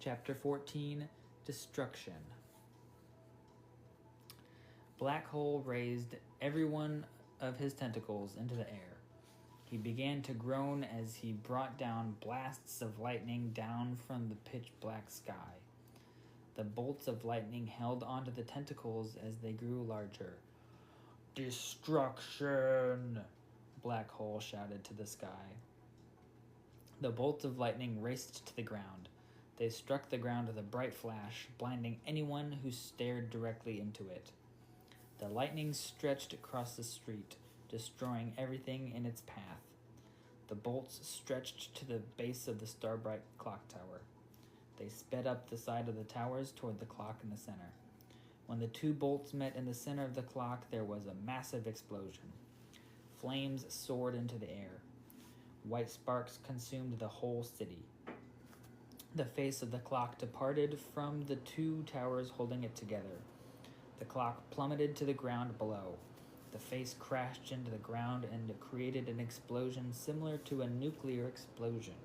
Chapter 14, Destruction. Black Hole raised every one of his tentacles into the air. He began to groan as he brought down blasts of lightning down from the pitch-black sky. The bolts of lightning held onto the tentacles as they grew larger. "Destruction!" Black Hole shouted to the sky. The bolts of lightning raced to the ground. They struck the ground with a bright flash, blinding anyone who stared directly into it. The lightning stretched across the street, destroying everything in its path. The bolts stretched to the base of the Starbright clock tower. They sped up the side of the towers toward the clock in the center. When the two bolts met in the center of the clock, there was a massive explosion. Flames soared into the air. White sparks consumed the whole city. The face of the clock departed from the two towers holding it together. The clock plummeted to the ground below. The face crashed into the ground and created an explosion similar to a nuclear explosion.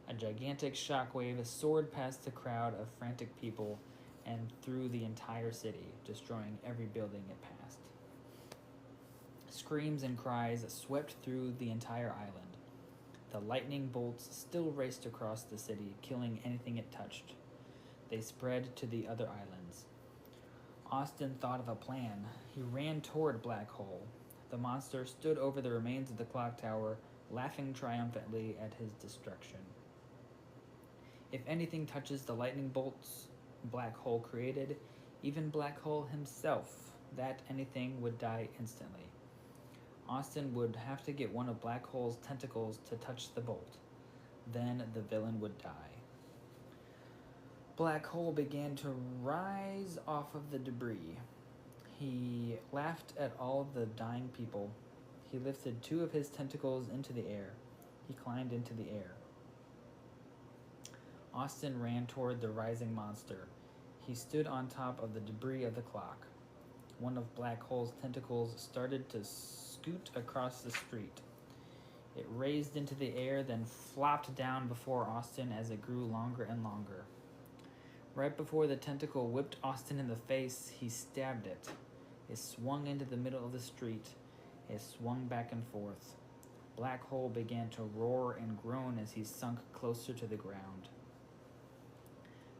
A gigantic shockwave soared past the crowd of frantic people and through the entire city, destroying every building it passed. Screams and cries swept through the entire island. The lightning bolts still raced across the city, killing anything it touched. They spread to the other islands. Austin thought of a plan. He ran toward Black Hole. The monster stood over the remains of the clock tower, laughing triumphantly at his destruction. If anything touches the lightning bolts Black Hole created, even Black Hole himself, that anything would die instantly. Austin would have to get one of Black Hole's tentacles to touch the bolt. Then the villain would die. Black Hole began to rise off of the debris. He laughed at all the dying people. He lifted two of his tentacles into the air. He climbed into the air. Austin ran toward the rising monster. He stood on top of the debris of the clock. One of Black Hole's tentacles started to scoot across the street. It raised into the air, then flopped down before Austin as it grew longer and longer. Right before the tentacle whipped Austin in the face, he stabbed it. It swung into the middle of the street. It swung back and forth. Black Hole began to roar and groan as he sunk closer to the ground.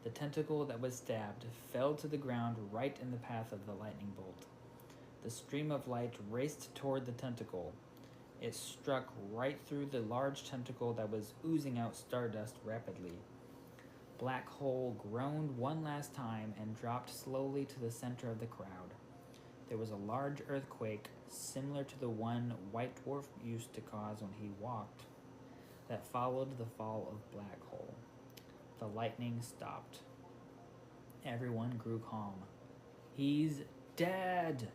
The tentacle that was stabbed fell to the ground right in the path of the lightning bolt. The stream of light raced toward the tentacle. It struck right through the large tentacle that was oozing out stardust rapidly. Black Hole groaned one last time and dropped slowly to the center of the crowd. There was a large earthquake, similar to the one White Dwarf used to cause when he walked, that followed the fall of Black Hole. The lightning stopped. Everyone grew calm. "He's dead!"